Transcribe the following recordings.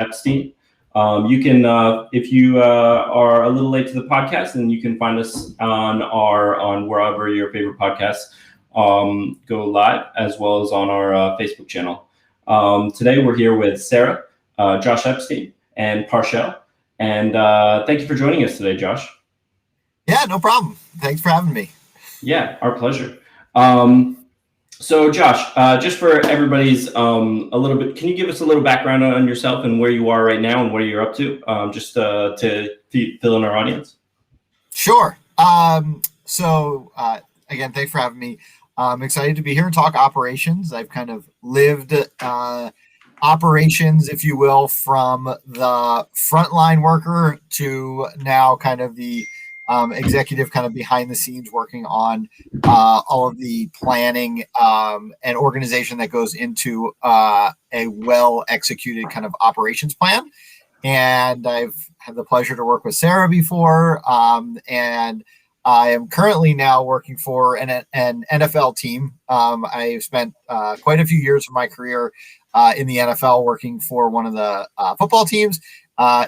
Epstein. You can, if you are a little late to the podcast, then you can find us on wherever your favorite podcasts go live, as well as on our Facebook channel. Today we're here with Sarah, Josh Epstein, and Parshell. And thank you for joining us today, Josh. Yeah, no problem. Thanks for having me. Yeah, our pleasure. So Josh, just for everybody's a little bit, can you give us a little background on yourself and where you are right now and what you're up to, just to fill in our audience? Sure. Again, thanks for having me. I'm excited to be here and talk operations. I've kind of lived operations, if you will, from the frontline worker to now kind of the executive, kind of behind the scenes, working on all of the planning and organization that goes into a well executed kind of operations plan. And I've had the pleasure to work with Sarah before, and I am currently now working for an NFL team. I've spent quite a few years of my career in the NFL working for one of the football teams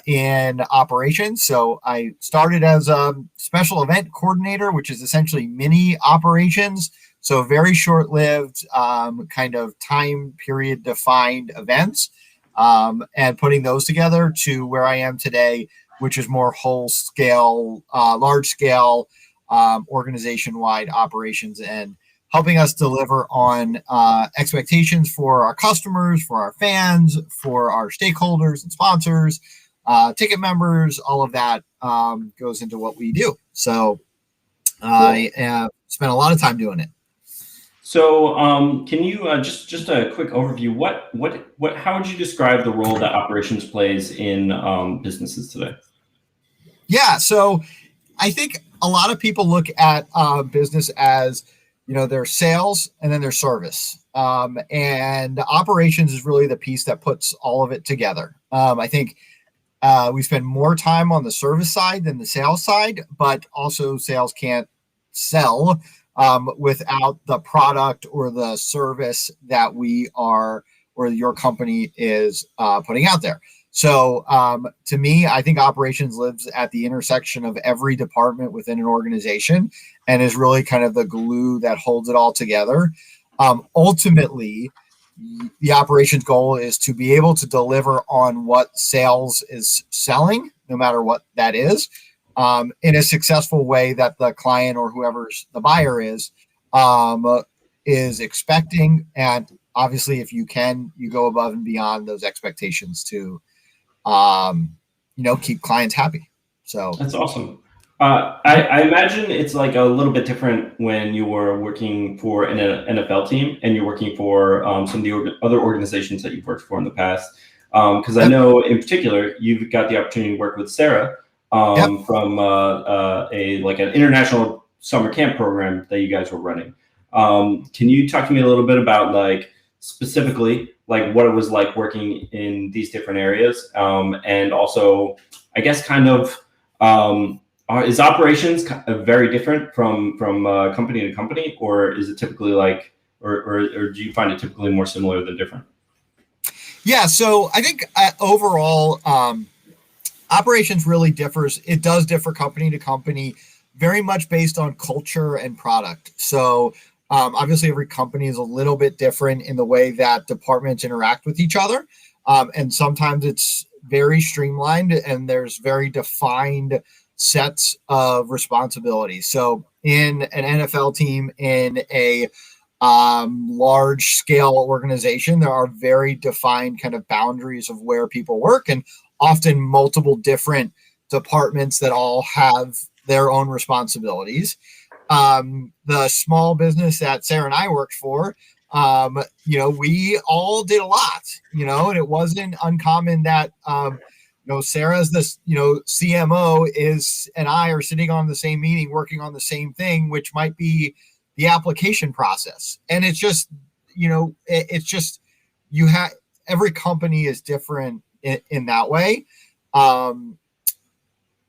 in operations. So I started as a special event coordinator, which is essentially mini operations. So very short-lived, kind of time period defined events, and putting those together to where I am today, which is more whole scale, large scale, organization-wide operations, and helping us deliver on expectations for our customers, for our fans, for our stakeholders and sponsors, ticket members. All of that goes into what we do. So I spent a lot of time doing it. So can you just a quick overview? How would you describe the role that operations plays in businesses today? Yeah, so I think a lot of people look at business as, their sales and then their service. And operations is really the piece that puts all of it together. I think we spend more time on the service side than the sales side, but also sales can't sell without the product or the service that we are, or your company is putting out there. So to me, I think operations lives at the intersection of every department within an organization and is really kind of the glue that holds it all together. Ultimately, the operations goal is to be able to deliver on what sales is selling, no matter what that is, in a successful way that the client or whoever's the buyer is expecting. And obviously, if you can, you go above and beyond those expectations to keep clients happy. So that's awesome. I imagine it's like a little bit different when you were working for an NFL team and you're working for some of the other organizations that you've worked for in the past. Because I know in particular, you've got the opportunity to work with Sarah from an international summer camp program that you guys were running. Can you talk to me a little bit about specifically what it was like working in these different areas, and also I guess kind of is operations very different from company to company, or is it typically or do you find it typically more similar than different? Yeah, so I think overall operations really differs. It does differ company to company, very much based on culture and product. So obviously, every company is a little bit different in the way that departments interact with each other. And sometimes it's very streamlined and there's very defined sets of responsibilities. So in an NFL team, in a large scale organization, there are very defined kind of boundaries of where people work, and often multiple different departments that all have their own responsibilities. The small business that Sarah and I worked for, we all did a lot, and it wasn't uncommon that, Sarah's this, CMO and I are sitting on the same meeting, working on the same thing, which might be the application process. And it's just, every company is different in that way.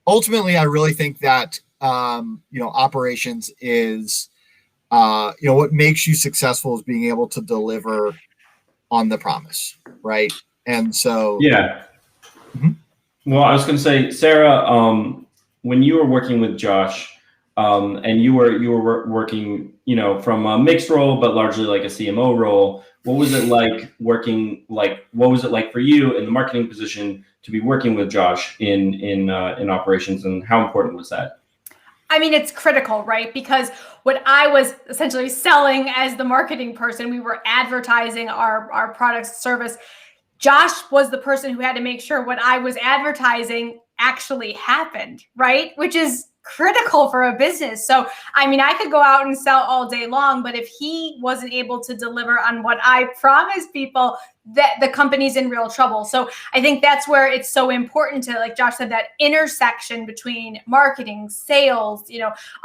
Ultimately, I really think that, operations is, what makes you successful is being able to deliver on the promise, right? And so, yeah. Well, I was going to say, Sarah, when you were working with Josh, and you were working, from a mixed role, but largely like a CMO role. What was it like working? Like, what was it like for you in the marketing position to be working with Josh in operations, and how important was that? I mean, it's critical, right? Because what I was essentially selling as the marketing person, we were advertising our product service. Josh was the person who had to make sure what I was advertising actually happened, right? Which is critical for a business. So, I mean, I could go out and sell all day long, but if he wasn't able to deliver on what I promised people, that the company's in real trouble. So I think that's where it's so important to, like Josh said, that intersection between marketing, sales,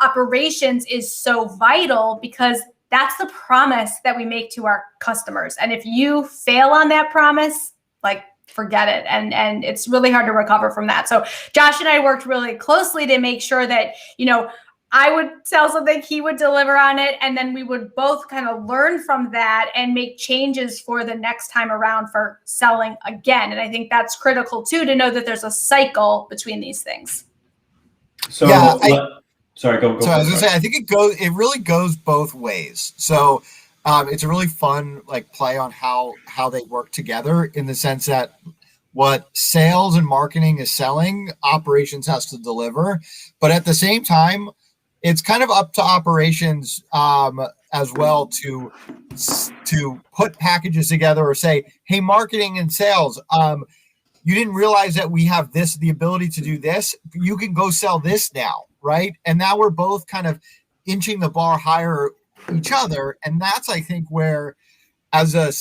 operations is so vital, because that's the promise that we make to our customers. And if you fail on that promise, like, forget it. And it's really hard to recover from that. So Josh and I worked really closely to make sure that, I would sell something, he would deliver on it, and then we would both kind of learn from that and make changes for the next time around for selling again. And I think that's critical too, to know that there's a cycle between these things. So, sorry, go. So I was gonna say, I think it really goes both ways. So it's a really fun play on how they work together, in the sense that what sales and marketing is selling, operations has to deliver. But at the same time, it's kind of up to operations as well to put packages together, or say, hey, marketing and sales, you didn't realize that we have the ability to do this. You can go sell this now, right? And now we're both kind of inching the bar higher each other. And that's, I think, where as a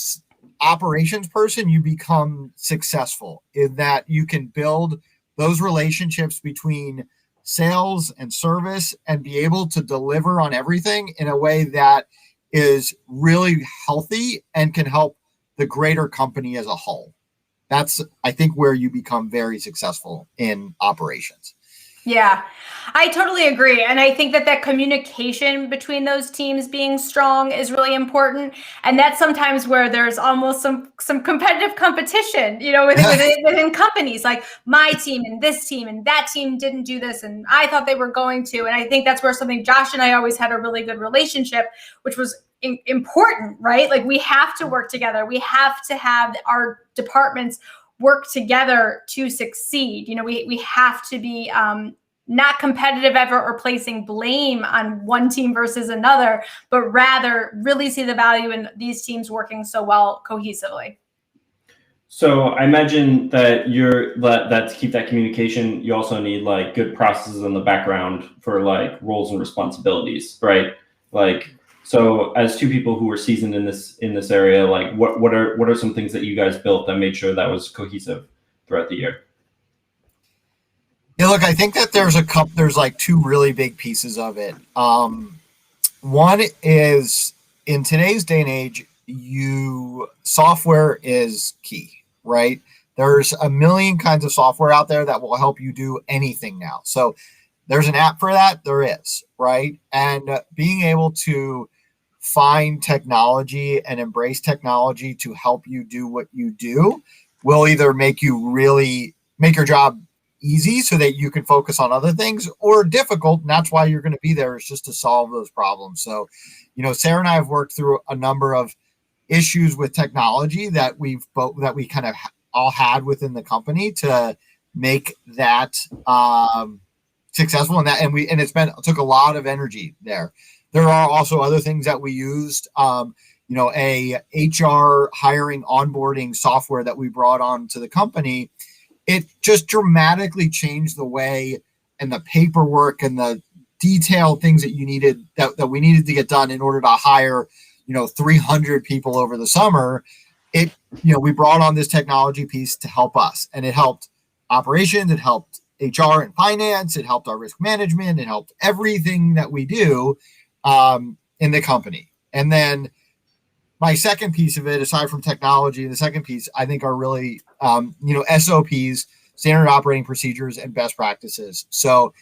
operations person, you become successful, in that you can build those relationships between sales and service and be able to deliver on everything in a way that is really healthy and can help the greater company as a whole. That's, I think, where you become very successful in operations. Yeah, I totally agree. And I think that communication between those teams being strong is really important. And that's sometimes where there's almost some competitive competition, within companies, like my team and this team and that team didn't do this, and I thought they were going to. And I think that's where something Josh and I always had a really good relationship, which was important, right? Like, we have to work together. We have to have our departments work together to succeed. We have to be not competitive ever, or placing blame on one team versus another, but rather really see the value in these teams working so well cohesively. So I imagine that that to keep that communication, you also need good processes in the background for roles and responsibilities, right? So as two people who are seasoned in this area, what are some things that you guys built that made sure that was cohesive throughout the year? Yeah, look, I think that there's two really big pieces of it. One is, in today's day and age, software is key, right? There's a million kinds of software out there that will help you do anything now. So there's an app for that. There is, right? And being able to find technology and embrace technology to help you do what you do will either make your job easy so that you can focus on other things, or difficult, and that's why you're going to be there, is just to solve those problems. So, Sarah and I have worked through a number of issues with technology that we kind of all had within the company to make that successful, and it took a lot of energy there. There are also other things that we used, a HR hiring onboarding software that we brought on to the company. It just dramatically changed the way, and the paperwork and the detailed things that we needed to get done in order to hire, 300 people over the summer. We brought on this technology piece to help us, and it helped operations, it helped HR and finance, it helped our risk management, it helped everything that we do in the company. And then my second piece of it, aside from technology, the second piece I think are really, SOPs, standard operating procedures, and best practices. So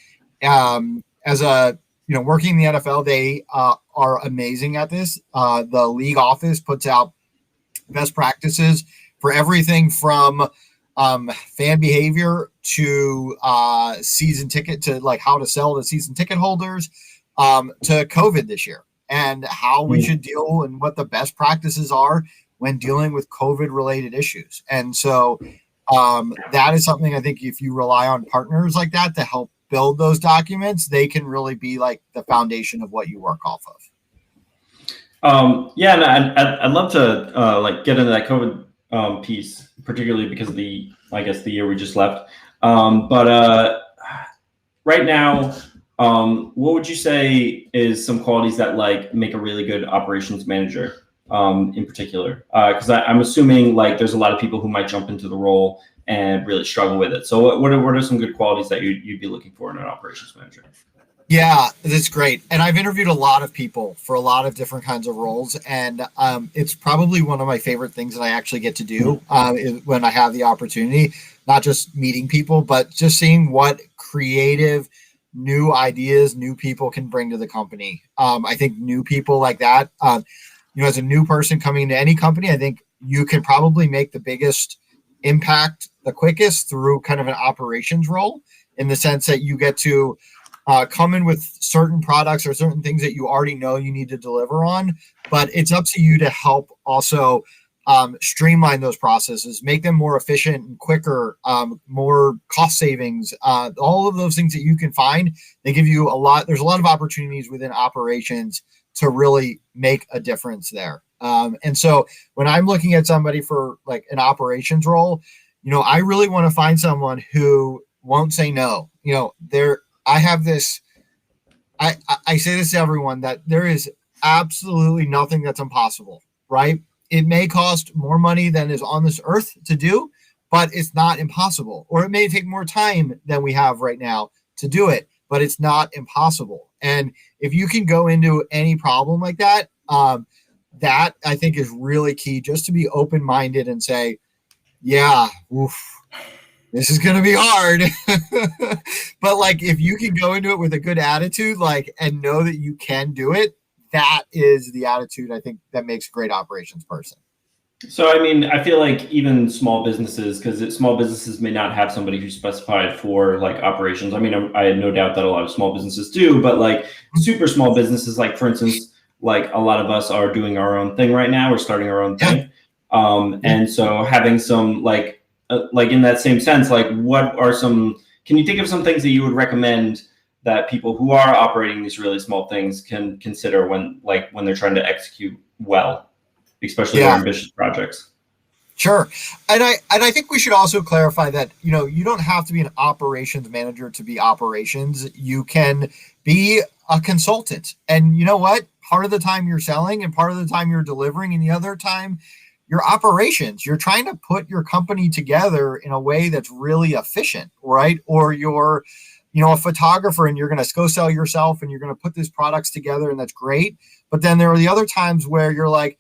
as working in the NFL, they are amazing at this. The league office puts out best practices for everything from fan behavior to season ticket, to like how to sell to season ticket holders, to COVID this year and how we should deal and what the best practices are when dealing with COVID related issues. And so that is something I think if you rely on partners like that to help build those documents, they can really be like the foundation of what you work off of. Yeah, and I'd love to like get into that COVID piece, particularly because of the year we just left. But right now, what would you say is some qualities that like make a really good operations manager in particular? Because I'm assuming like there's a lot of people who might jump into the role and really struggle with it. So what are some good qualities that you'd be looking for in an operations manager? Yeah, that's great. And I've interviewed a lot of people for a lot of different kinds of roles. And it's probably one of my favorite things that I actually get to do when I have the opportunity, not just meeting people, but just seeing what creative new ideas, new people can bring to the company. I think new people like that, as a new person coming into any company, I think you can probably make the biggest impact the quickest through kind of an operations role, in the sense that you get to come in with certain products or certain things that you already know you need to deliver on, but it's up to you to help also streamline those processes, make them more efficient and quicker, more cost savings, all of those things that you can find. They give you a lot. There's a lot of opportunities within operations to really make a difference there. And so when I'm looking at somebody for like an operations role, I really want to find someone who won't say no. I have this, I say this to everyone, that there is absolutely nothing that's impossible, right? It may cost more money than is on this earth to do, but it's not impossible. Or it may take more time than we have right now to do it, but it's not impossible. And if you can go into any problem like that, that I think is really key, just to be open-minded and say, yeah, this is going to be hard. But like, if you can go into it with a good attitude, like, and know that you can do it, that is the attitude I think that makes a great operations person. So, I mean, I feel like even small businesses, because small businesses may not have somebody who's specified for like operations. I mean, I have no doubt that a lot of small businesses do, but like super small businesses, like for instance, like a lot of us are doing our own thing right now. We're starting our own thing. And so having some like in that same sense, like can you think of some things that you would recommend that people who are operating these really small things can consider when they're trying to execute well, especially their ambitious projects? Sure. And I think we should also clarify that, you don't have to be an operations manager to be operations. You can be a consultant. And you know what? Part of the time you're selling and part of the time you're delivering, and the other time your operations. You're trying to put your company together in a way that's really efficient, right? Or you're, a photographer and you're going to go sell yourself and you're going to put these products together, and that's great. But then there are the other times where you're like,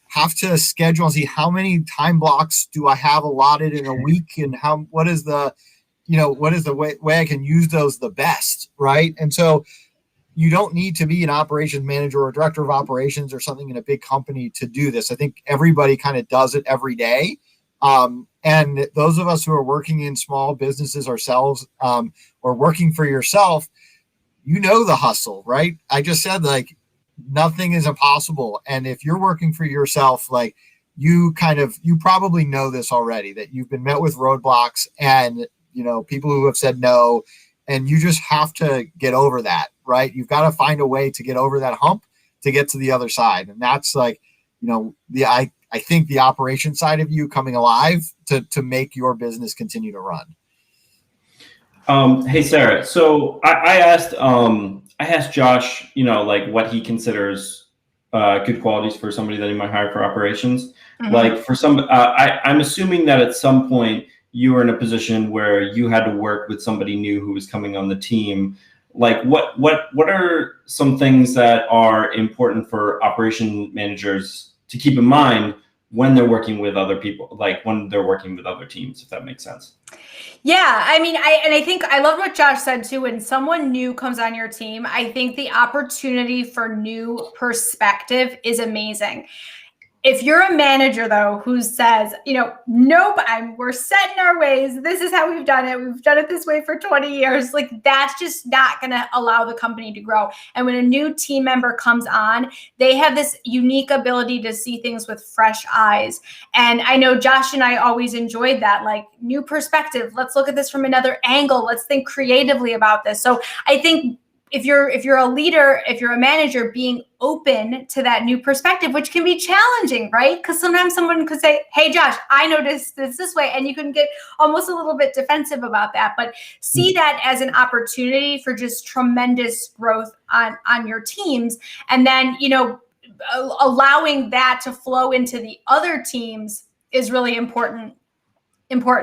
have to schedule and see how many time blocks do I have allotted in a week, and what is the way I can use those the best, right? And so you don't need to be an operations manager or a director of operations or something in a big company to do this. I think everybody kind of does it every day. And those of us who are working in small businesses ourselves, or working for yourself, the hustle, right? I just said, like, nothing is impossible. And if you're working for yourself, like, you probably know this already, that you've been met with roadblocks and, people who have said no, and you just have to get over that, right? You've got to find a way to get over that hump to get to the other side. And that's like, I think the operation side of you coming alive to make your business continue to run. Hey, Sarah. So I asked Josh, what he considers good qualities for somebody that he might hire for operations. Mm-hmm. Like for I'm assuming that at some point you were in a position where you had to work with somebody new who was coming on the team. Like what are some things that are important for operation managers to keep in mind when they're working with other people, like when they're working with other teams, if that makes sense? Yeah, I mean, I think I love what Josh said too. When someone new comes on your team, I think the opportunity for new perspective is amazing. If you're a manager, though, who says, nope, we're set in our ways. This is how we've done it. We've done it this way for 20 years. Like, that's just not going to allow the company to grow. And when a new team member comes on, they have this unique ability to see things with fresh eyes. And I know Josh and I always enjoyed that, like, new perspective. Let's look at this from another angle. Let's think creatively about this. So I think if you're a leader, if you're a manager, being open to that new perspective, which can be challenging, right? Because sometimes someone could say, hey, Josh, I noticed this way. And you can get almost a little bit defensive about that. But see that as an opportunity for just tremendous growth on your teams. And then, allowing that to flow into the other teams is really important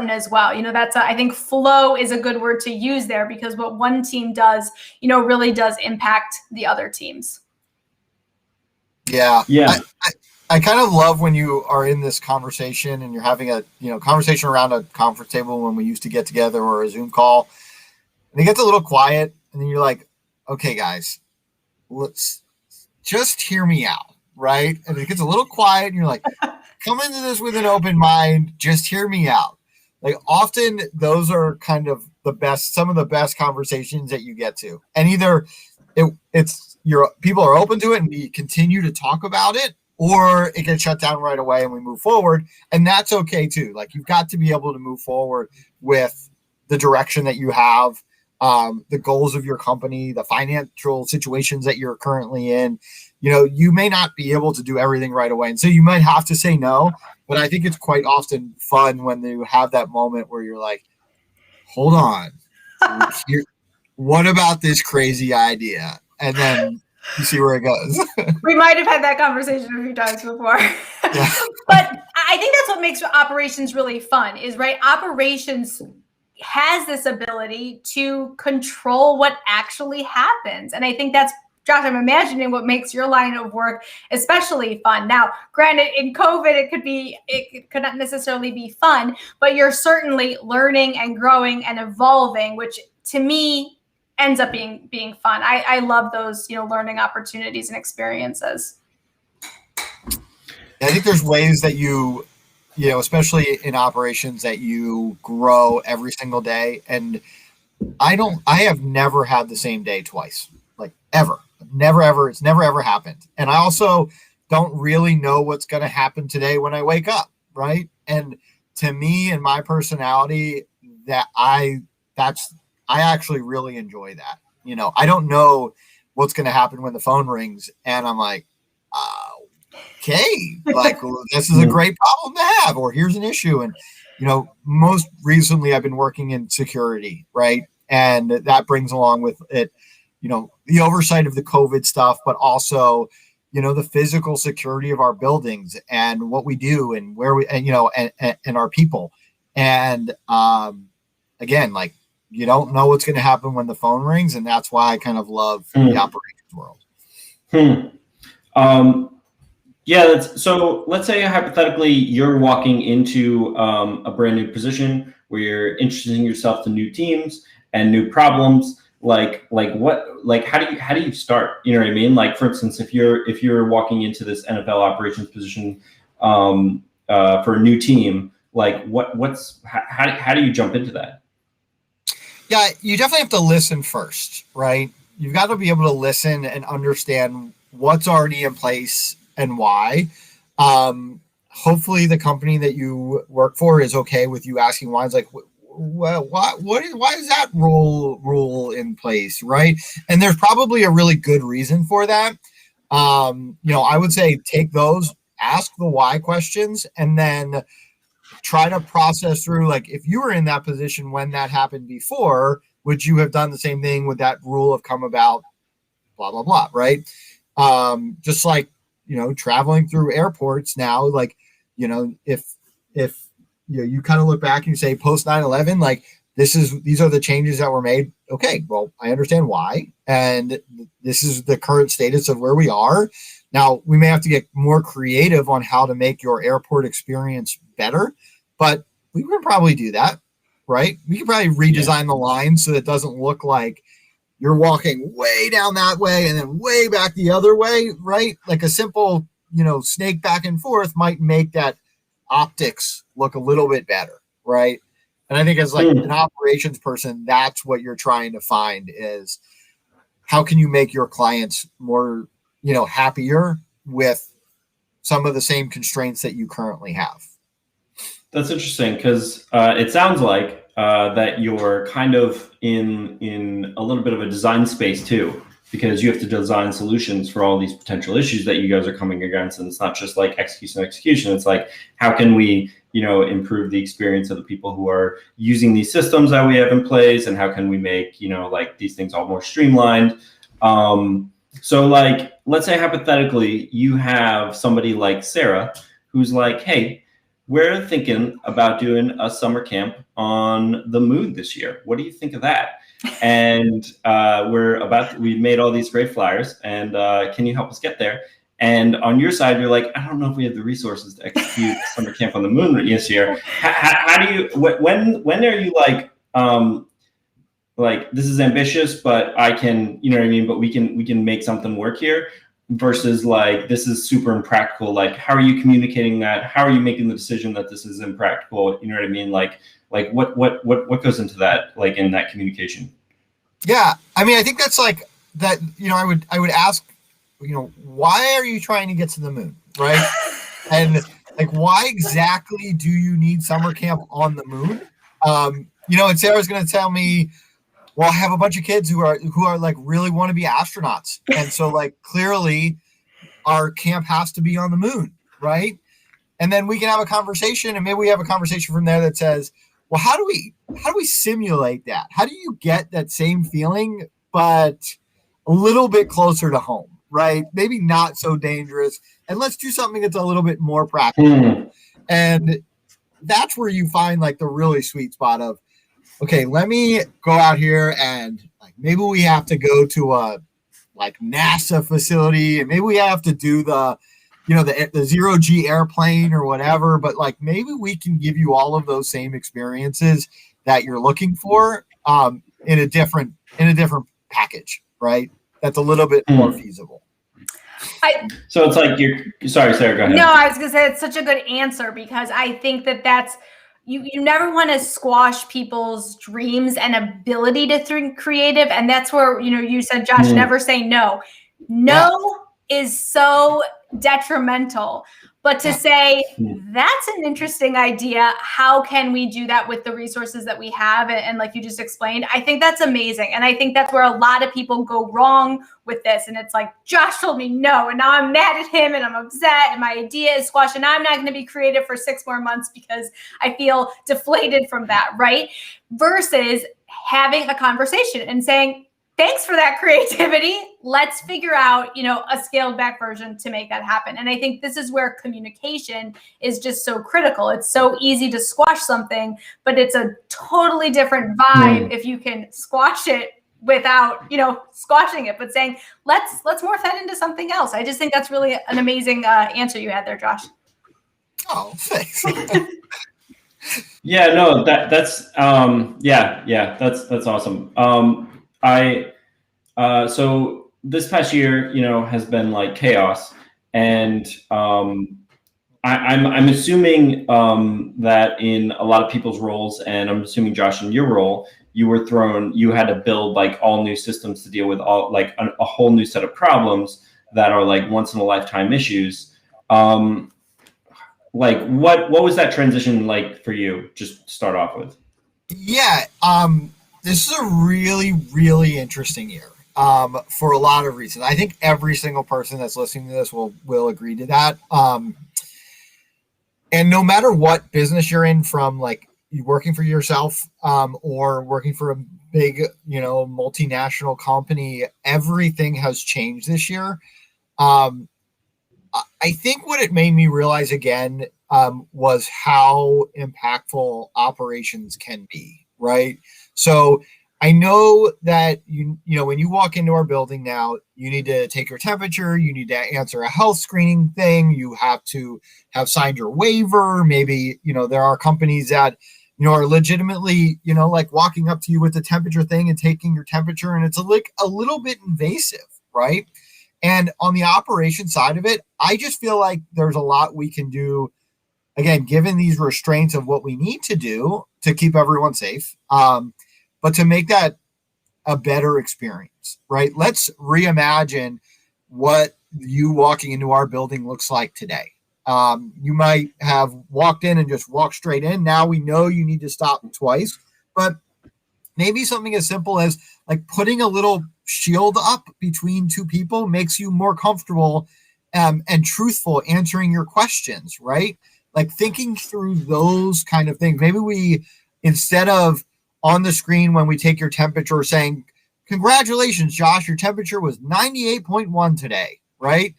as well. That's I think flow is a good word to use there, because what one team does, really does impact the other teams. Yeah. I kind of love when you are in this conversation and you're having a conversation around a conference table when we used to get together, or a Zoom call, and it gets a little quiet, and then you're like, okay, guys, let's just hear me out, right? And it gets a little quiet, and you're like, come into this with an open mind, just hear me out. Like, often those are kind of some of the best conversations that you get to. And either it's your people are open to it and we continue to talk about it, or it gets shut down right away and we move forward. And that's okay too. Like, you've got to be able to move forward with the direction that you have, the goals of your company, the financial situations that you're currently in. You may not be able to do everything right away. And so you might have to say no, but I think it's quite often fun when you have that moment where you're like, hold on, what about this crazy idea? And then you see where it goes. We might have had that conversation a few times before. Yeah. But I think that's what makes operations really fun is, right? Operations has this ability to control what actually happens. And I think that's, Josh, I'm imagining what makes your line of work especially fun. Now, granted, in COVID, it could not necessarily be fun, but you're certainly learning and growing and evolving, which to me ends up being fun. I love those, learning opportunities and experiences. I think there's ways that you especially in operations, that you grow every single day. And I have never had the same day twice, like ever. Never, ever. It's never, ever happened. And I also don't really know what's going to happen today when I wake up. Right. And to me and my personality, I actually really enjoy that. I don't know what's going to happen when the phone rings and I'm like, okay, like, well, this is a great problem to have, or here's an issue. And, most recently I've been working in security. Right. And that brings along with it, the oversight of the COVID stuff, but also, the physical security of our buildings and what we do and where we, and our people. And, again, like, you don't know what's going to happen when the phone rings. And that's why I kind of love the operations world. Yeah. So let's say hypothetically you're walking into a brand new position where you're introducing yourself to new teams and new problems. Like how do you start? You know what I mean? Like, for instance, if you're walking into this NFL operations position for a new team, like how do you jump into that? Yeah, you definitely have to listen first, right? You've got to be able to listen and understand what's already in place and why. Hopefully the company that you work for is okay with you asking why. It's like, well, why is that rule in place, right? And there's probably a really good reason for that. I would say take those, ask the why questions, and then try to process through, like, if you were in that position when that happened before, would you have done the same thing? Would that rule have come about? Blah, blah, blah, right? Just like, traveling through airports now, like, if you kind of look back and you say post 9/11, like, these are the changes that were made. Okay, well, I understand why. And this is the current status of where we are. Now, we may have to get more creative on how to make your airport experience better, but we can probably do that, right? We can probably redesign the line so that it doesn't look like you're walking way down that way and then way back the other way, right? Like a simple snake back and forth might make that optics look a little bit better, right? And I think as like an operations person, that's what you're trying to find is how can you make your clients more, happier with some of the same constraints that you currently have. That's interesting because it sounds like that you're kind of in a little bit of a design space too, because you have to design solutions for all these potential issues that you guys are coming against. And it's not just like execution. It's like, how can we, improve the experience of the people who are using these systems that we have in place? And how can we make, like these things all more streamlined? So like, let's say hypothetically, you have somebody like Sarah, who's like, hey, we're thinking about doing a summer camp on the moon this year. What do you think of that? And we've made all these great flyers, and can you help us get there? And on your side, you're like, I don't know if we have the resources to execute summer camp on the moon this year. How do you, when are you like, this is ambitious, but I can, but we can make something work here, versus like, this is super impractical. Like, how are you communicating that? How are you making the decision that this is impractical? You know what I mean? Like what goes into that, like in that communication? Yeah. I mean, I think that's like that, I would ask, why are you trying to get to the moon? Right. And like, why exactly do you need summer camp on the moon? And Sarah's going to tell me, well, I have a bunch of kids who are like really want to be astronauts. And so like, clearly our camp has to be on the moon. Right. And then we can have a conversation, and maybe we have a conversation from there that says, well, how do we simulate that? How do you get that same feeling, but a little bit closer to home, right? Maybe not so dangerous. And let's do something that's a little bit more practical. And that's where you find like the really sweet spot of, okay, let me go out here and like, maybe we have to go to a like NASA facility, and maybe we have to do the zero G airplane or whatever, but like maybe we can give you all of those same experiences that you're looking for in a different package, right? That's a little bit more feasible. So it's like sorry, Sarah, go ahead. No, I was gonna say it's such a good answer, because I think that's you never want to squash people's dreams and ability to think creative. And that's where, you said, Josh, never say no. No is so detrimental. But to say, that's an interesting idea, how can we do that with the resources that we have? And like you just explained, I think that's amazing. And I think that's where a lot of people go wrong with this. And it's like, Josh told me no, and now I'm mad at him and I'm upset and my idea is squashed, and I'm not going to be creative for 6 more months because I feel deflated from that, right? Versus having a conversation and saying, thanks for that creativity. Let's figure out, a scaled back version to make that happen. And I think this is where communication is just so critical. It's so easy to squash something, but it's a totally different vibe if you can squash it without, squashing it, but saying, let's morph that into something else. I just think that's really an amazing answer you had there, Josh. Oh, thanks. Yeah, no, that's that's awesome. So this past year, has been like chaos, and I'm assuming that in a lot of people's roles, and I'm assuming Josh, in your role, you had to build like all new systems to deal with all like a whole new set of problems that are like once in a lifetime issues. Like what was that transition like for you? Just to start off with. Yeah. This is a really, really interesting year for a lot of reasons. I think every single person that's listening to this will agree to that. And no matter what business you're in, from like you working for yourself or working for a big, multinational company, everything has changed this year. I think what it made me realize again was how impactful operations can be, right? So I know that, when you walk into our building now, you need to take your temperature, you need to answer a health screening thing, you have to have signed your waiver. Maybe, there are companies that, are legitimately, like walking up to you with the temperature thing and taking your temperature, and it's a little bit invasive, right? And on the operation side of it, I just feel like there's a lot we can do, again, given these restraints of what we need to do to keep everyone safe, but to make that a better experience, right? Let's reimagine what you walking into our building looks like today. You might have walked in and just walked straight in. Now we know you need to stop twice, but maybe something as simple as like putting a little shield up between two people makes you more comfortable and truthful answering your questions, right? Like thinking through those kind of things. Maybe we, instead of on the screen when we take your temperature saying, congratulations, Josh, your temperature was 98.1 today, right?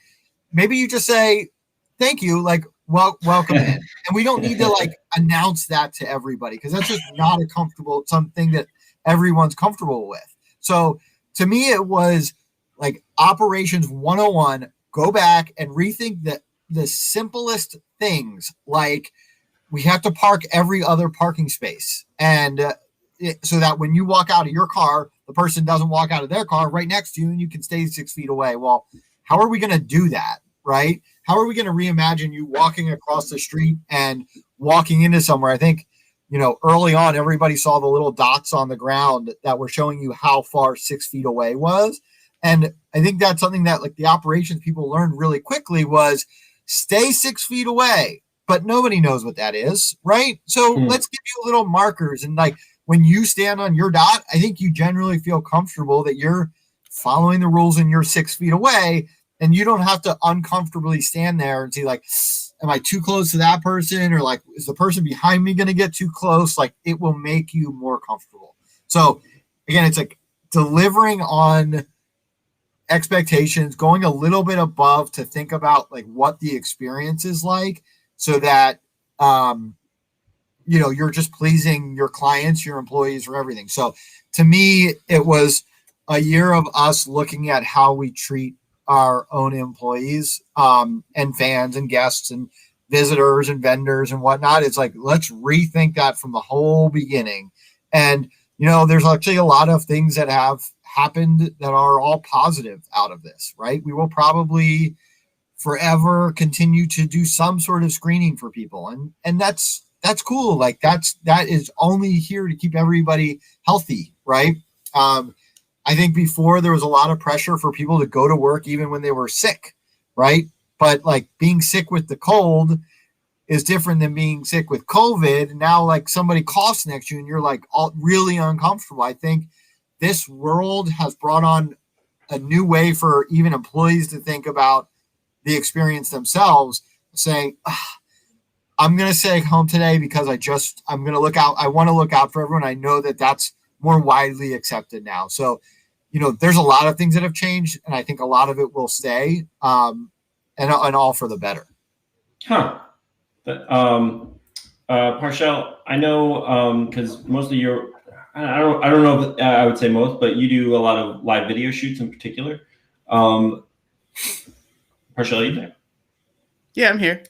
Maybe you just say, thank you, like, welcome in. And we don't need to like announce that to everybody because that's just not a comfortable, something that everyone's comfortable with. So to me, it was like operations 101, go back and rethink the simplest things, like we have to park every other parking space. And so that when you walk out of your car, the person doesn't walk out of their car right next to you and you can stay 6 feet away. Well, how are we going to do that, right? How are we going to reimagine you walking across the street and walking into somewhere? I think, early on, everybody saw the little dots on the ground that were showing you how far 6 feet away was. And I think that's something that like the operations people learned really quickly was stay 6 feet away, but nobody knows what that is, right? So let's give you little markers. And like when you stand on your dot, I think you generally feel comfortable that you're following the rules and you're 6 feet away. And you don't have to uncomfortably stand there and see like, am I too close to that person? Or like, is the person behind me going to get too close? Like it will make you more comfortable. So again, it's like delivering on expectations, going a little bit above to think about like what the experience is like so that, you're just pleasing your clients, your employees, or everything. So to me, it was a year of us looking at how we treat our own employees and fans and guests and visitors and vendors and whatnot. It's like, let's rethink that from the whole beginning. And, there's actually a lot of things that have happened that are all positive out of this, right? We will probably forever continue to do some sort of screening for people. And that's cool. Like that is only here to keep everybody healthy, right? I think before there was a lot of pressure for people to go to work even when they were sick, right? But like being sick with the cold is different than being sick with COVID. And now like somebody coughs next to you and you're like all really uncomfortable. I think this world has brought on a new way for even employees to think about the experience themselves, saying, I'm going to stay home today because I'm going to look out. I want to look out for everyone. I know that that's more widely accepted now. So, there's a lot of things that have changed, and I think a lot of it will stay, and all for the better. Parshell, I know because most of your, I don't know if I would say most, but you do a lot of live video shoots in particular. Parshell, are you there? Yeah, I'm here.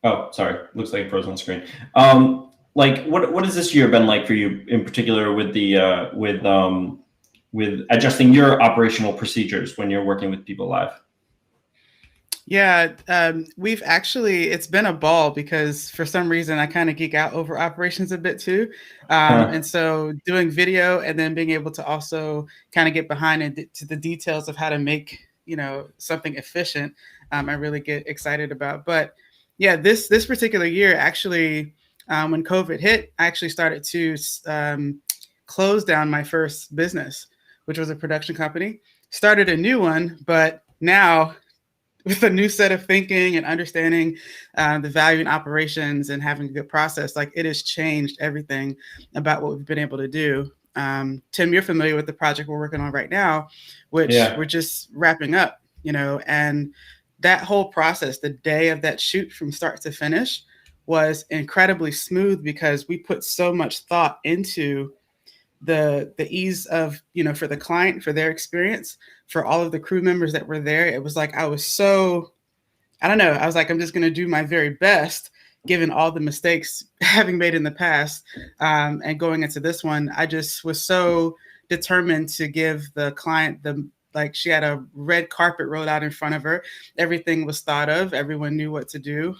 Oh, sorry. Looks like it froze on the screen. Like what has this year been like for you in particular with the with adjusting your operational procedures when you're working with people live? Yeah, it's been a ball because for some reason I kind of geek out over operations a bit too. And so doing video and then being able to also kind of get behind into the details of how to make, something efficient, I really get excited about. But yeah, this particular year, actually, when COVID hit, I actually started to close down my first business, which was a production company. Started a new one, but now with a new set of thinking and understanding the value in operations and having a good process, like it has changed everything about what we've been able to do. Tim, you're familiar with the project we're working on right now, which we're just wrapping up, and that whole process, the day of that shoot from start to finish was incredibly smooth because we put so much thought into the ease of, for the client, for their experience, for all of the crew members that were there. It was like, I was like, I'm just going to do my very best, given all the mistakes having made in the past. And going into this one, I just was so determined to give the client the like she had a red carpet rolled out in front of her. Everything was thought of. Everyone knew what to do.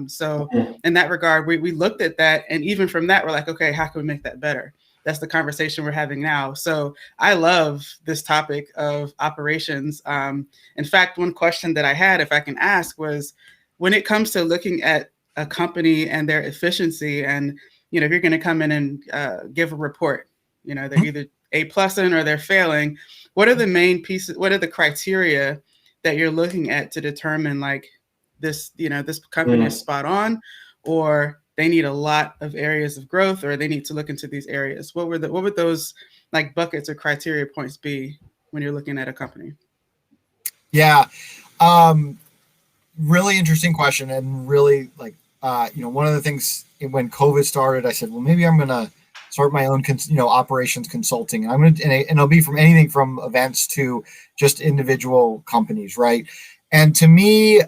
So in that regard, we looked at that. And even from that, we're like, okay, how can we make that better? That's the conversation we're having now. So I love this topic of operations. In fact, one question that I had, if I can ask, was when it comes to looking at a company and their efficiency, and if you're going to come in and give a report, they're either A+ing or they're failing. What are the main pieces? What are the criteria that you're looking at to determine like this, this company is spot on, or they need a lot of areas of growth, or they need to look into these areas? What would those like buckets or criteria points be when you're looking at a company? Yeah. Really interesting question. And really like, one of the things when COVID started, I said, well, maybe I'm going to start my own, operations consulting. And it'll be from anything from events to just individual companies. Right. And to me,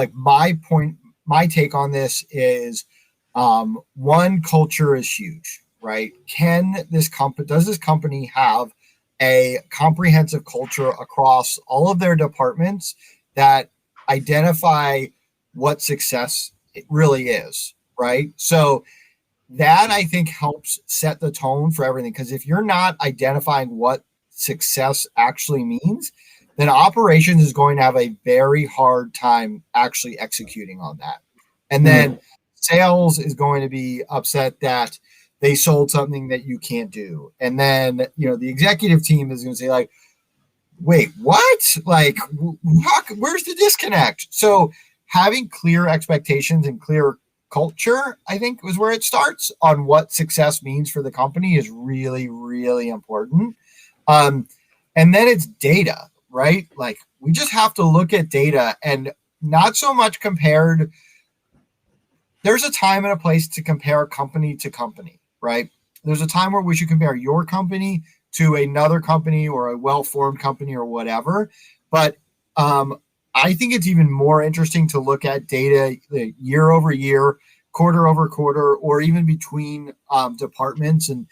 my take on this is, one, culture is huge, right? Does this company have a comprehensive culture across all of their departments that identify what success it really is, right? So that I think helps set the tone for everything. Because if you're not identifying what success actually means, then operations is going to have a very hard time actually executing on that. And then sales is going to be upset that they sold something that you can't do. And then, the executive team is going to say like, wait, what? Like, where's the disconnect? So having clear expectations and clear culture, I think, was where it starts on what success means for the company is really, really important. And then it's data, right? Like we just have to look at data and not so much compared. There's a time and a place to compare company to company, right? There's a time where we should compare your company to another company or a well-formed company or whatever. But I think it's even more interesting to look at data year over year, quarter over quarter, or even between departments and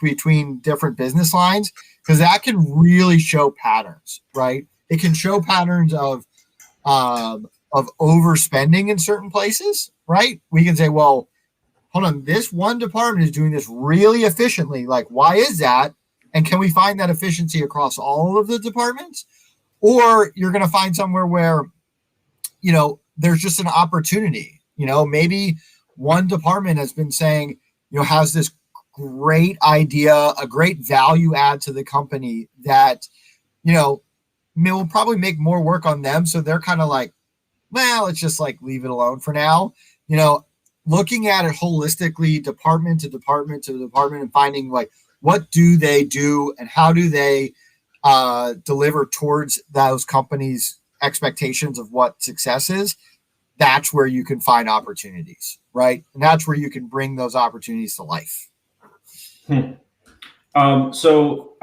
between different business lines, because that can really show patterns, right? It can show patterns of overspending in certain places, right? We can say, well, hold on, this one department is doing this really efficiently. Like, why is that? And can we find that efficiency across all of the departments? Or you're going to find somewhere where, there's just an opportunity. Maybe one department has been saying, has this great idea, a great value add to the company that, will probably make more work on them. So they're kind of like, well, let's just like leave it alone for now. Looking at it holistically, department to department to department, and finding like, what do they do and how do they deliver towards those companies' expectations of what success is. That's where you can find opportunities, right? And that's where you can bring those opportunities to life. So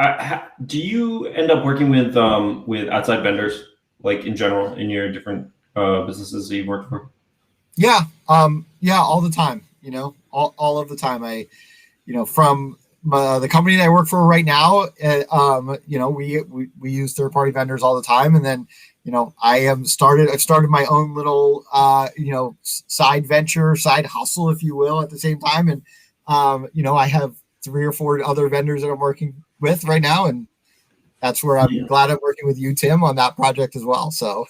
do you end up working with outside vendors, like in general, in your different businesses that you've worked for? Yeah. All the time, all of the time. From the company that I work for right now, we use third-party vendors all the time. And then, I've started my own little, side venture, side hustle, if you will, at the same time. And, I have 3 or 4 other vendors that I'm working with right now. And that's where I'm glad I'm working with you, Tim, on that project as well. So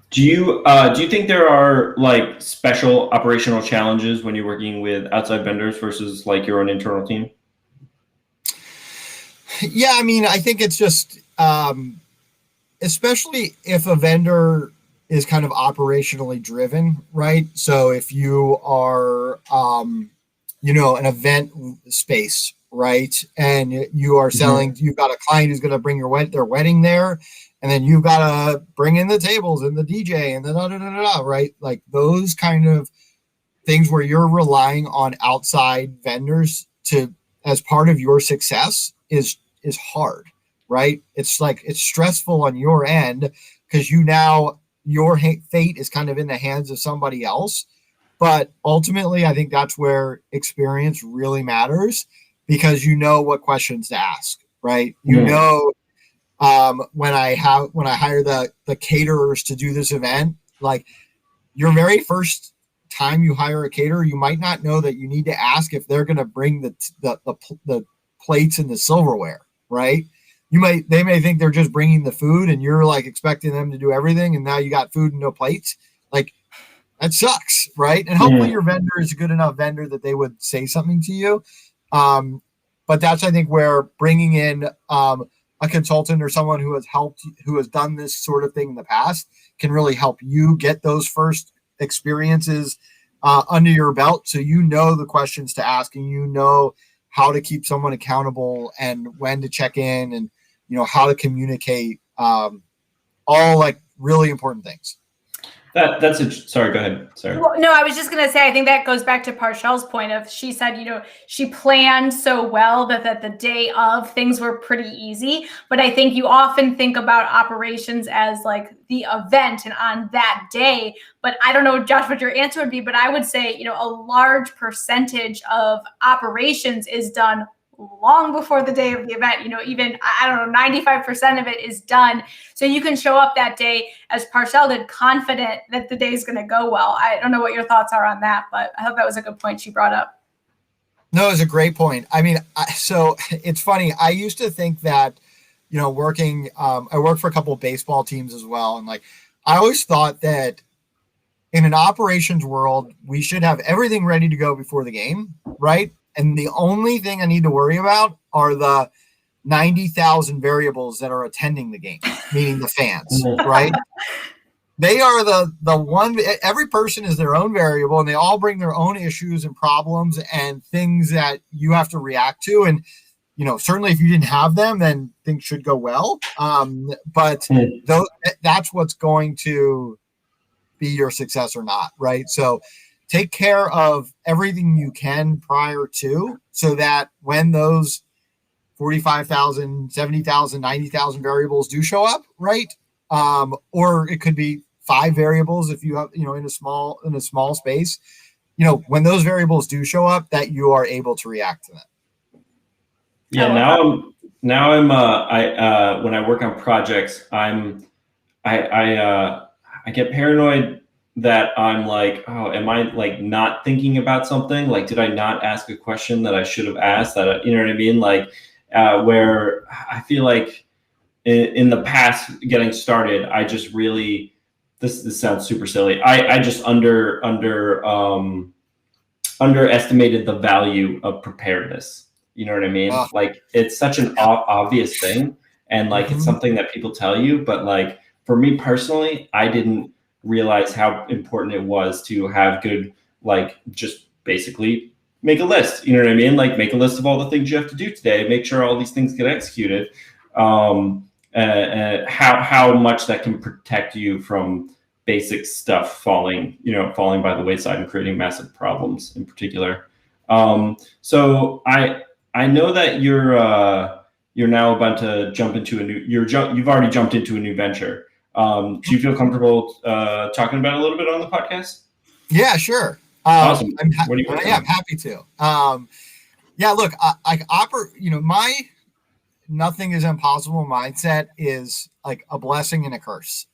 Do you think there are like special operational challenges when you're working with outside vendors versus like your own internal team? Yeah, I mean, I think it's just, especially if a vendor is kind of operationally driven, right? So if you are, an event space, right? And you are selling, you've got a client who's going to bring their wedding there. And then you've got to bring in the tables and the DJ and the right? Like those kind of things where you're relying on outside vendors as part of your success is hard, right? It's like, it's stressful on your end because your fate is kind of in the hands of somebody else. But ultimately, I think that's where experience really matters. because you know what questions to ask, right? You know, when I hire the caterers to do this event, like your very first time you hire a caterer, you might not know that you need to ask if they're going to bring the plates and the silverware, right? They may think they're just bringing the food and you're like expecting them to do everything, and now you got food and no plates. Like, that sucks, right? And hopefully your vendor is a good enough vendor that they would say something to you. But that's, I think, where bringing in a consultant or someone who has done this sort of thing in the past can really help you get those first experiences under your belt, so you know the questions to ask and you know how to keep someone accountable and when to check in and how to communicate, all like really important things. Sorry, go ahead. Sorry. Well, no, I was just going to say, I think that goes back to Parcel's point of, she said, she planned so well that the day of things were pretty easy. But I think you often think about operations as like the event and on that day. But I don't know, Josh, what your answer would be, but I would say, a large percentage of operations is done long before the day of the event. Even, I don't know, 95% of it is done. So you can show up that day, as Parcel did, confident that the day is going to go well. I don't know what your thoughts are on that, but I thought that was a good point she brought up. No, it's a great point. I mean, so it's funny. I used to think that, working, I worked for a couple of baseball teams as well. And like, I always thought that in an operations world, we should have everything ready to go before the game, right? And the only thing I need to worry about are the 90,000 variables that are attending the game, meaning the fans, right? They are the one, every person is their own variable, and they all bring their own issues and problems and things that you have to react to. And, certainly if you didn't have them, then things should go well. But that's what's going to be your success or not, right? So take care of everything you can prior to, so that when those 45,000, 70,000, 90,000 variables do show up, right? Or it could be 5 variables if you have, in a small space, when those variables do show up, that you are able to react to them. Yeah. Now I'm when I work on projects, I get paranoid that I'm like, oh, am I like not thinking about something? Like, did I not ask a question that I should have asked? That, you know what I mean? Like, where I feel like in the past getting started, I just really, this sounds super silly. I just underestimated the value of preparedness. You know what I mean? Like, it's such an obvious thing, and like, it's something that people tell you, but like, for me personally, I didn't realize how important it was to have good, like, just basically make a list. You know what I mean? Like, make a list of all the things you have to do today, make sure all these things get executed. How much that can protect you from basic stuff falling by the wayside and creating massive problems in particular. So I know that you're now about to jump into you've already jumped into a new venture. Do you feel comfortable talking about it a little bit on the podcast? Yeah, sure. Awesome. I'm happy to. Look, my nothing is impossible mindset is like a blessing and a curse.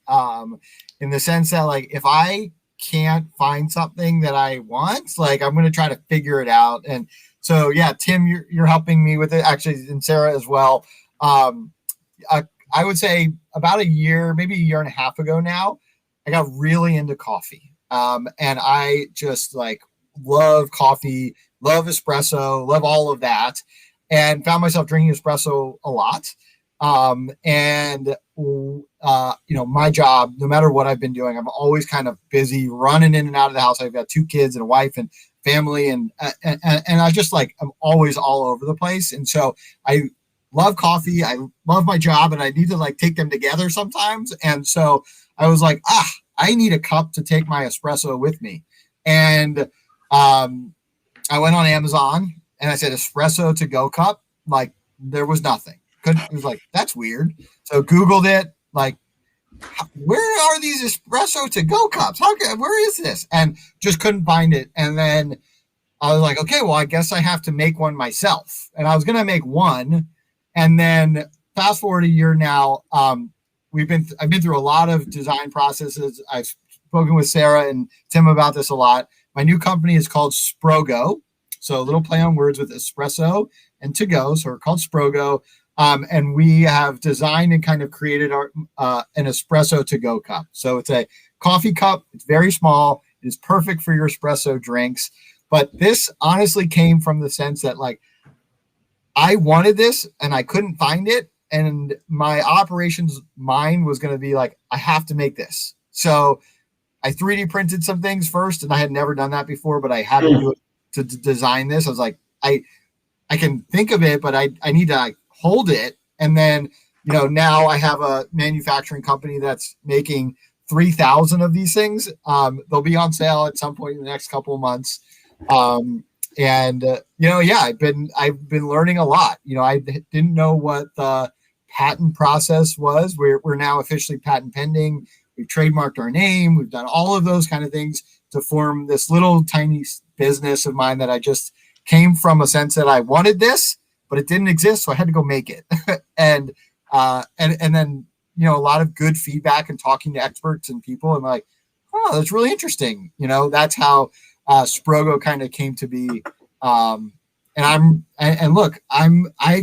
In the sense that, like, if I can't find something that I want, like, I'm going to try to figure it out. And so, yeah, Tim, you're helping me with it, actually, and Sarah as well. I would say about a year, maybe a year and a half ago now, I got really into coffee. And I just like love coffee, love espresso, love all of that, and found myself drinking espresso a lot. My job, no matter what I've been doing, I'm always kind of busy running in and out of the house. I've got 2 kids and a wife and family. And I just like, I'm always all over the place. And so I love coffee. I love my job, and I need to like take them together sometimes. And so I was like, I need a cup to take my espresso with me. And I went on Amazon and I said, espresso to go cup. Like, there was nothing. It was like, that's weird. So Googled it, like, where are these espresso to go cups? Where is this? And just couldn't find it. And then I was like, okay, well, I guess I have to make one myself. And I was going to make one. And then fast forward a year now, I've been through a lot of design processes. I've spoken with Sarah and Tim about this a lot. My new company is called Sprogo. So a little play on words with espresso and to go. So we're called Sprogo. And we have designed and kind of created an espresso to go cup. So it's a coffee cup. It's very small. It is perfect for your espresso drinks. But this honestly came from the sense that like I wanted this and I couldn't find it. And my operations mind was going to be like, I have to make this. So I 3D printed some things first, and I had never done that before, but I had to do it to design this. I was like, I can think of it, but I need to like, hold it. And then, now I have a manufacturing company that's making 3,000 of these things. They'll be on sale at some point in the next couple of months. I've been learning a lot. I didn't know what the patent process was. We're now officially patent pending. We've trademarked our name. We've done all of those kind of things to form this little tiny business of mine that I just came from a sense that I wanted this, but it didn't exist. So I had to go make it. and then, a lot of good feedback and talking to experts and people and like, oh, that's really interesting. That's how Sprogo kind of came to be. I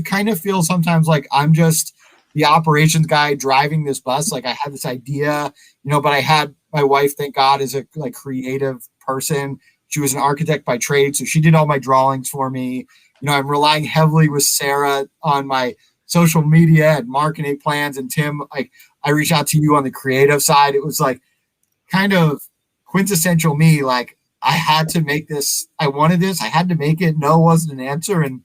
kind of feel sometimes like I'm just the operations guy driving this bus. Like I had this idea, but I had my wife, thank God, is a like creative person. She was an architect by trade. So she did all my drawings for me. I'm relying heavily with Sarah on my social media and marketing plans. And Tim, I reached out to you on the creative side. It was like kind of quintessential me. Like I had to make this. I wanted this. I had to make it. No wasn't an answer. And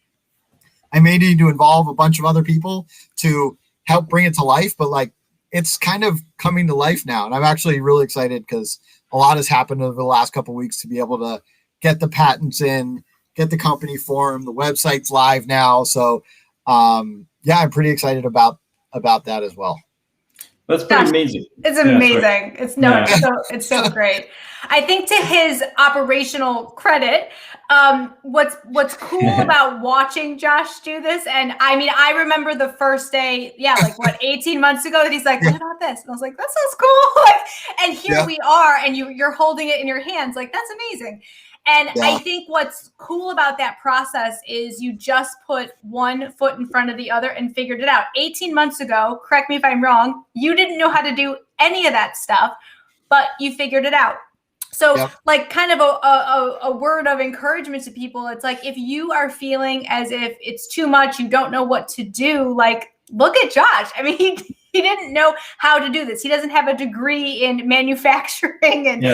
I may need to involve a bunch of other people to help bring it to life. But like, it's kind of coming to life now. And I'm actually really excited because a lot has happened over the last couple of weeks to be able to get the patents in, get the company formed. The website's live now. So I'm pretty excited about that as well. That's pretty amazing. It's amazing. It's so great. I think to his operational credit, what's cool about watching Josh do this, and I mean, I remember the first day, 18 months ago, that he's like, what about this? And I was like, that sounds cool. And here we are, and you're holding it in your hands. Like, that's amazing. And I think what's cool about that process is you just put one foot in front of the other and figured it out. 18 months ago, correct me if I'm wrong, you didn't know how to do any of that stuff, but you figured it out. So like kind of a word of encouragement to people. It's like, if you are feeling as if it's too much, you don't know what to do, like, look at Josh. I mean, he didn't know how to do this. He doesn't have a degree in manufacturing and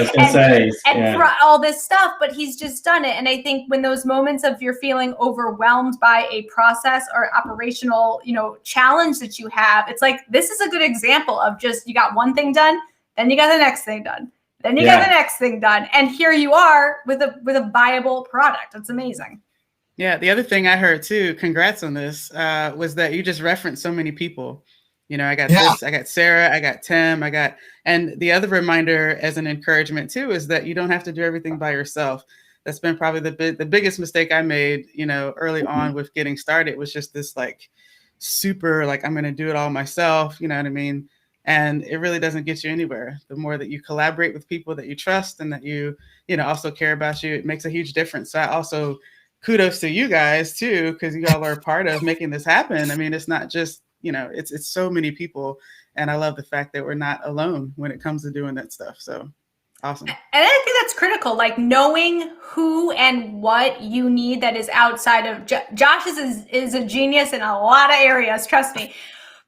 all this stuff, but he's just done it. And I think when those moments of you're feeling overwhelmed by a process or operational, challenge that you have, it's like, this is a good example of just, you got one thing done, then you got the next thing done. Then you got the next thing done. And here you are with a viable product. It's amazing. Yeah. The other thing I heard too, congrats on this, was that you just referenced so many people. I got this, I got Sarah, I got Tim, and the other reminder as an encouragement too, is that you don't have to do everything by yourself. That's been probably the biggest mistake I made, early on with getting started, was just this like super, like, I'm going to do it all myself. You know what I mean? And it really doesn't get you anywhere. The more that you collaborate with people that you trust and that you also care about you, it makes a huge difference. So I also kudos to you guys too, because you all are a part of making this happen. I mean, it's not just, it's so many people. And I love the fact that we're not alone when it comes to doing that stuff. So awesome. And I think that's critical, like knowing who and what you need that is outside of Josh is a genius in a lot of areas, trust me.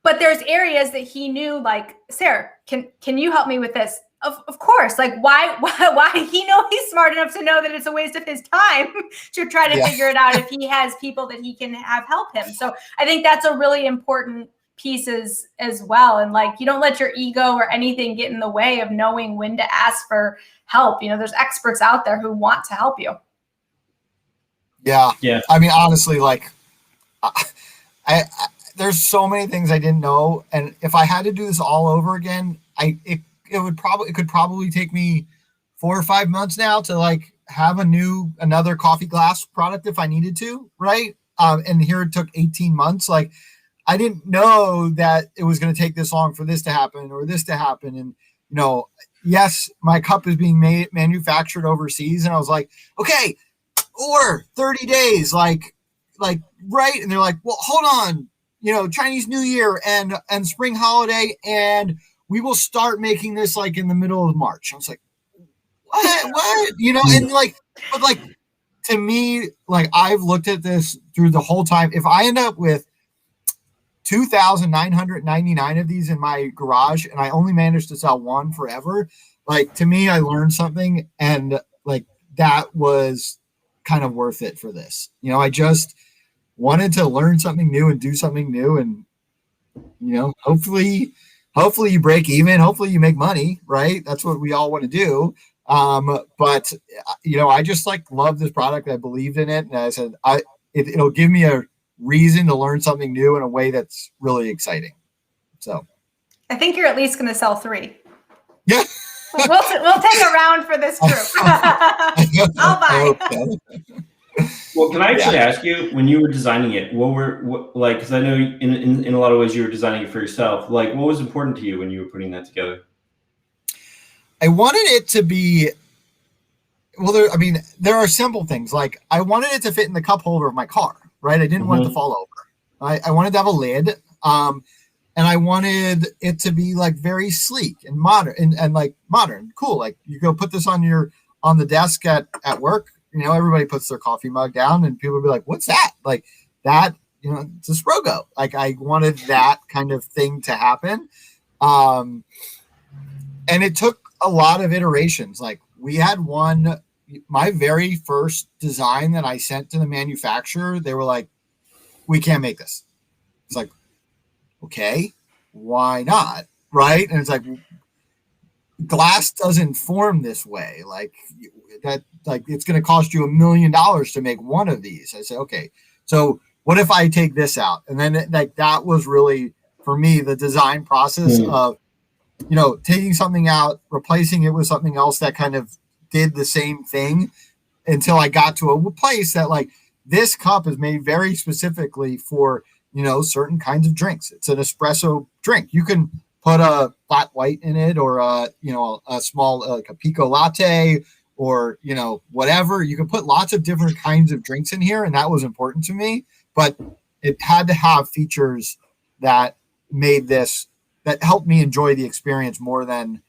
But there's areas that he knew, like, Sarah, can you help me with this? Of course. Like, why he's smart enough to know that it's a waste of his time to try to figure it out if he has people that he can have help him. So I think that's a really important piece as well. And like, you don't let your ego or anything get in the way of knowing when to ask for help. There's experts out there who want to help you. Yeah. I mean, honestly, like, I there's so many things I didn't know. And if I had to do this all over again, it could probably take me 4 or 5 months now to like have another coffee glass product if I needed to, right? And here it took 18 months. Like, I didn't know that it was going to take this long for this to happen or this to happen. And, yes, my cup is being manufactured overseas. And I was like, okay, or 30 days, like, right. And they're like, well, hold on, Chinese New Year and spring holiday. And we will start making this like in the middle of March. I was like, what, and like, but like, to me, like, I've looked at this through the whole time. If I end up with 2,999 of these in my garage and I only managed to sell one forever, like, to me, I learned something, and like, that was kind of worth it for this. I just wanted to learn something new and do something new, and hopefully you break even, hopefully you make money, right? That's what we all want to do. But I just like love this product. I believed in it, and I said it'll give me a reason to learn something new in a way that's really exciting. So I think you're at least going to sell 3. Yeah. We'll take a round for this group. I'll buy. Well, can I actually ask you, when you were designing it, because I know in a lot of ways you were designing it for yourself, like, what was important to you when you were putting that together? I wanted it to be, there are simple things. Like, I wanted it to fit in the cup holder of my car, right? I didn't want it to fall over. I wanted to have a lid. And I wanted it to be like very sleek and modern and like modern, cool. Like, you go put this on the desk at work, everybody puts their coffee mug down and people will be like, what's that? Like that, it's a Sprogo. Like, I wanted that kind of thing to happen. And it took a lot of iterations. Like, we had my very first design that I sent to the manufacturer, they were like, we can't make this. It's like, okay, why not? Right. And it's like, glass doesn't form this way. Like that, like, it's going to cost you $1 million to make one of these. I said, okay, so what if I take this out? And then that was really, for me, the design process of, taking something out, replacing it with something else that kind of did the same thing until I got to a place that, like, this cup is made very specifically for, certain kinds of drinks. It's an espresso drink. You can put a flat white in it, or a small, like a pico latte, or, whatever. You can put lots of different kinds of drinks in here. And that was important to me, but it had to have features that made this, that helped me enjoy the experience more than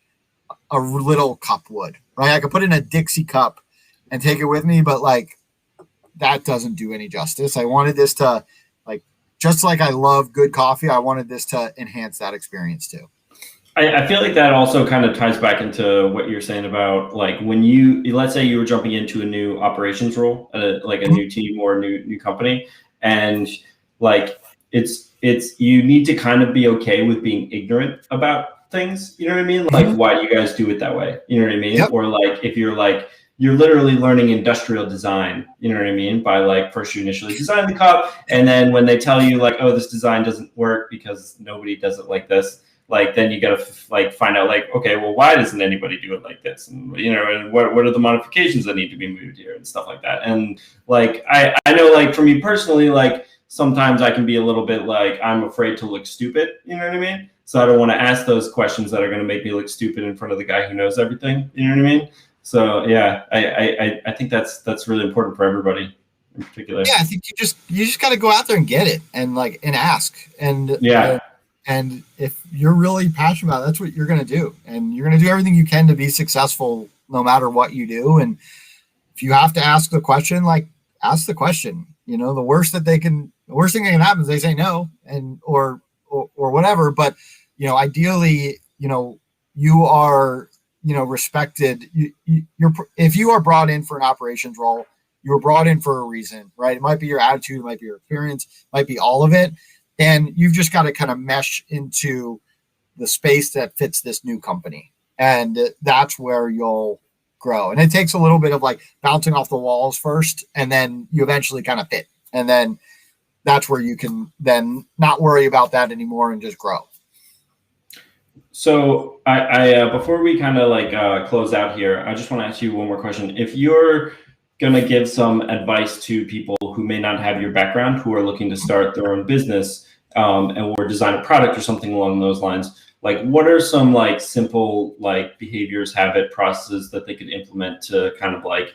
a little cup would, right? I could put in a Dixie cup and take it with me, but like, that doesn't do any justice. I wanted this to, like, just like I love good coffee, I wanted this to enhance that experience too. I feel like that also kind of ties back into what you're saying about, like, when let's say you were jumping into a new operations role at a new team or a new company, and like, it's you need to kind of be okay with being ignorant about things. You know what I mean? Like, why do you guys do it that way? You know what I mean? Yep. Or like, if you're like, you're literally learning industrial design, you know what I mean? By like, first you initially design the cup, and then when they tell you like, oh, this design doesn't work because nobody does it like this, like, then you got to like find out, like, okay, well, why doesn't anybody do it like this? And, and what are the modifications that need to be moved here and stuff like that. And like, I know, like, for me personally, like, sometimes I can be a little bit like, I'm afraid to look stupid, you know what I mean? So I don't want to ask those questions that are going to make me look stupid in front of the guy who knows everything, you know what I mean? So yeah, I think that's really important for everybody in particular. Yeah, I think you just got to go out there and get it, and like, and ask, and and if you're really passionate about it, that's what you're going to do, and you're going to do everything you can to be successful no matter what you do. And if you have to ask the question, like, ask the question. The worst thing that can happen is they say no, and or whatever. But ideally, you are, respected. If you are brought in for an operations role, you were brought in for a reason, right? It might be your attitude, it might be your appearance, it might be all of it. And you've just got to kind of mesh into the space that fits this new company. And that's where you'll grow. And it takes a little bit of like bouncing off the walls first, and then you eventually kind of fit. And then that's where you can then not worry about that anymore and just grow. So I before we kind of like close out here, I just want to ask you one more question. If you're gonna give some advice to people who may not have your background, who are looking to start their own business, and or design a product or something along those lines, like what are some like simple like behaviors, habit, processes that they could implement to kind of like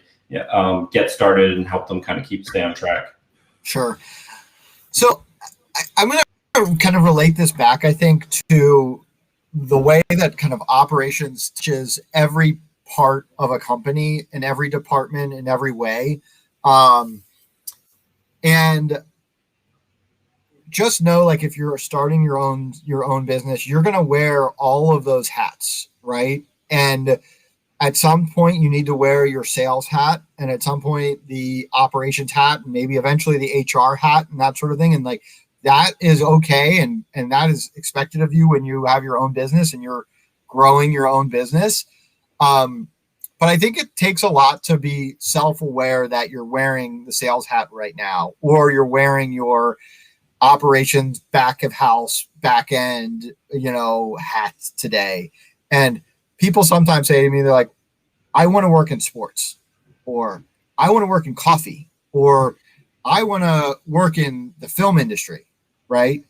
get started and help them kind of stay on track? Sure. So I'm going to kind of relate this back, I think, to the way that kind of operations touches every part of a company in every department in every way. And just know, like, if you're starting your own business, you're going to wear all of those hats, right? And at some point you need to wear your sales hat, and at some point the operations hat, and maybe eventually the HR hat and that sort of thing. And like, that is okay. And that is expected of you when you have your own business and you're growing your own business. But I think it takes a lot to be self-aware that you're wearing the sales hat right now, or you're wearing your operations back of house, back end, hats today. And people sometimes say to me, they're like, I want to work in sports, or I want to work in coffee, or I want to work in the film industry, right?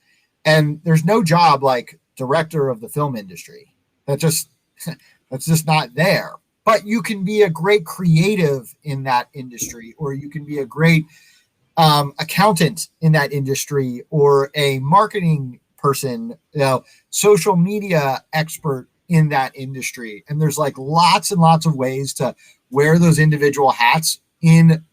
And there's no job like director of the film industry. That's just not there. But you can be a great creative in that industry, or you can be a great accountant in that industry, or a marketing person, social media expert in that industry. And there's like lots and lots of ways to wear those individual hats in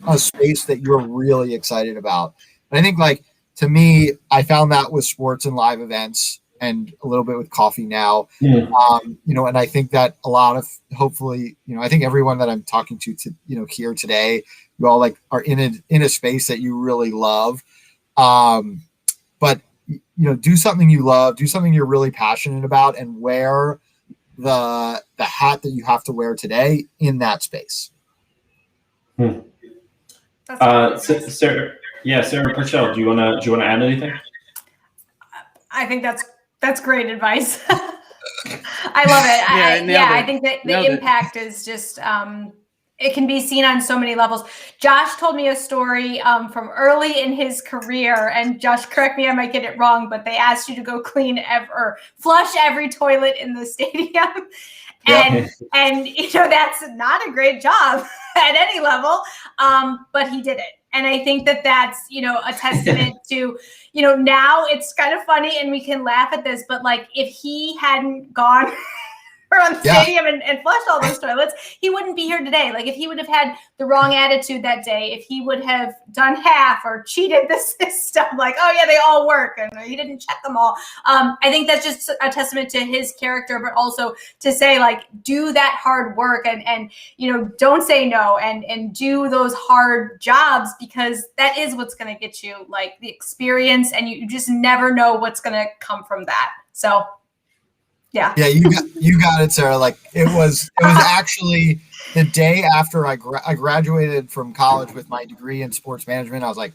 a space that you're really excited about. And I think, like, to me, I found that with sports and live events, and a little bit with coffee now. And I think that a lot of, hopefully, I think everyone that I'm talking to here today, you all like are in a space that you really love. But do something you love, do something you're really passionate about, and wear the hat that you have to wear today in that space. Sarah Purcell, do you wanna add anything? I think that's great advice. I love it. I think that the impact is just it can be seen on so many levels. Josh told me a story from early in his career, and Josh, correct me, I might get it wrong, but they asked you to go or flush every toilet in the stadium. And that's not a great job at any level, but he did it. And I think that that's, a testament to, now it's kind of funny and we can laugh at this, but like, if he hadn't gone around the stadium and flushed all those toilets, he wouldn't be here today. Like, if he would have had the wrong attitude that day, if he would have done half or cheated the system, like, oh yeah, they all work, and he didn't check them all. I think that's just a testament to his character, but also to say, like, do that hard work and don't say no, and do those hard jobs, because that is what's going to get you like the experience, and you just never know what's going to come from that. So yeah, you got it, Sarah. Like, it was actually the day after I graduated from college with my degree in sports management. I was like,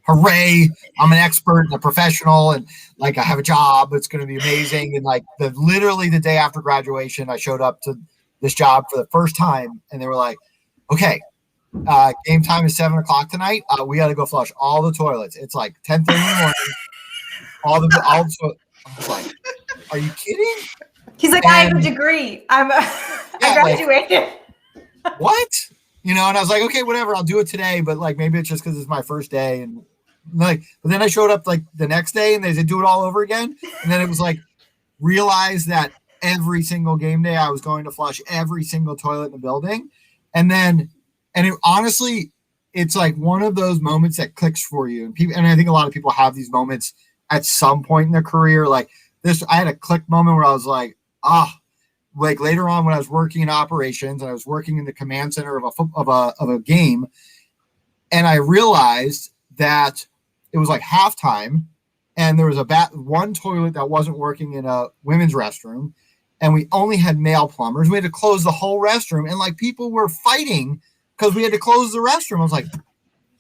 hooray, I'm an expert and a professional, and like, I have a job. It's going to be amazing. And like, literally the day after graduation, I showed up to this job for the first time, and they were like, okay, game time is 7:00 tonight. We got to go flush all the toilets. It's like 10:30 in the morning. I was like, are you kidding? He's like, I have a degree. I graduated. Like, what? And I was like, okay, whatever, I'll do it today. But like, maybe it's just because it's my first day. And like, but then I showed up like the next day, and they said, do it all over again. And then it was like, realize that every single game day I was going to flush every single toilet in the building. And honestly, it's like one of those moments that clicks for you. And I think a lot of people have these moments at some point in their career. Like this, I had a click moment where I was like, like later on when I was working in operations and I was working in the command center of a game, and I realized that it was like halftime, and there was one toilet that wasn't working in a women's restroom, and we only had male plumbers. We had to close the whole restroom, and like people were fighting because we had to close the restroom. I was like,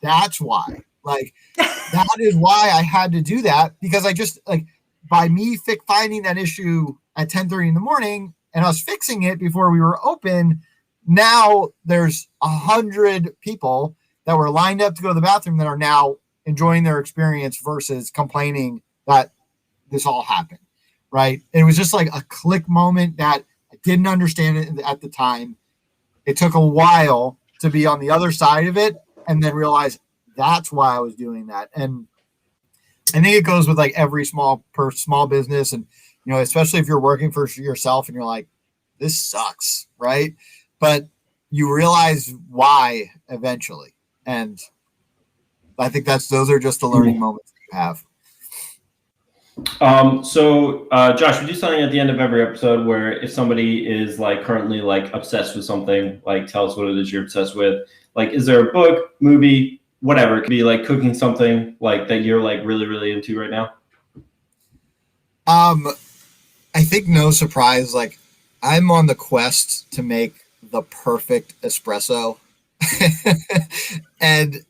that's why. Like, that is why I had to do that, because I just like by me finding that issue at 10:30 in the morning and us fixing it before we were open, now there's 100 people that were lined up to go to the bathroom that are now enjoying their experience versus complaining that this all happened, right? It was just like a click moment that I didn't understand it at the time. It took a while to be on the other side of it and then realize that's why I was doing that. And I think it goes with like every small business, and especially if you're working for yourself and you're like, this sucks, right? But you realize why eventually, and I think those are just the learning moments that you have. So Josh, we do something at the end of every episode where if somebody is like currently like obsessed with something, like tell us what it is you're obsessed with. Like, is there a book, movie, whatever? It could be like cooking something like that you're like really, really into right now. I think no surprise, like I'm on the quest to make the perfect espresso. And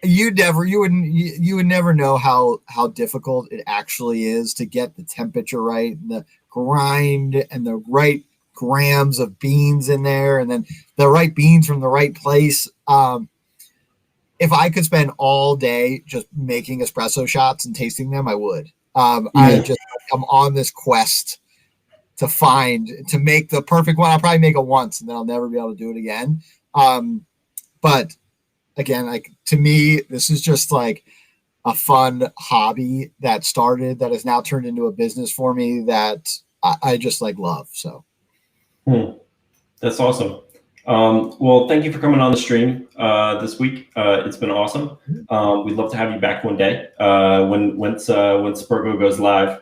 you would never know how difficult it actually is to get the temperature right and the grind and the right grams of beans in there, and then the right beans from the right place. If I could spend all day just making espresso shots and tasting them, I would. I'm on this quest to make the perfect one. I'll probably make it once and then I'll never be able to do it again. But again, like to me, this is just like a fun hobby that has now turned into a business for me that I just like love. So that's awesome. Well, thank you for coming on the stream this week. It's been awesome. We'd love to have you back one day once Spurgo goes live.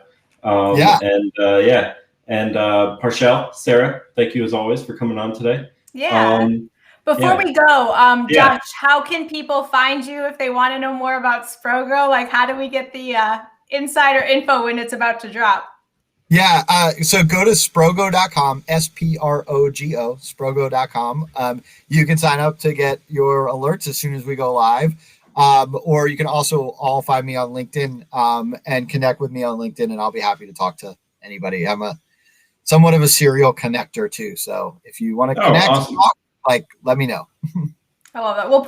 And Parshell, Sarah, thank you as always for coming on today. Yeah. Before we go, Josh, how can people find you if they want to know more about Sprogo? Like, how do we get the insider info when it's about to drop? Yeah, so go to Sprogo.com, SPROGO, Sprogo.com. You can sign up to get your alerts as soon as we go live. Or you can also all find me on LinkedIn and connect with me on LinkedIn, and I'll be happy to talk to anybody. I'm somewhat of a serial connector too. So if you want to connect, awesome. Talk, let me know. I love it. We'll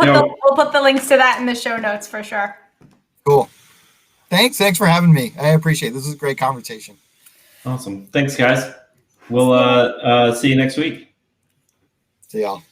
put the links to that in the show notes for sure. Cool. Thanks for having me. I appreciate it. This is a great conversation. Awesome. Thanks, guys. We'll see you next week. See y'all.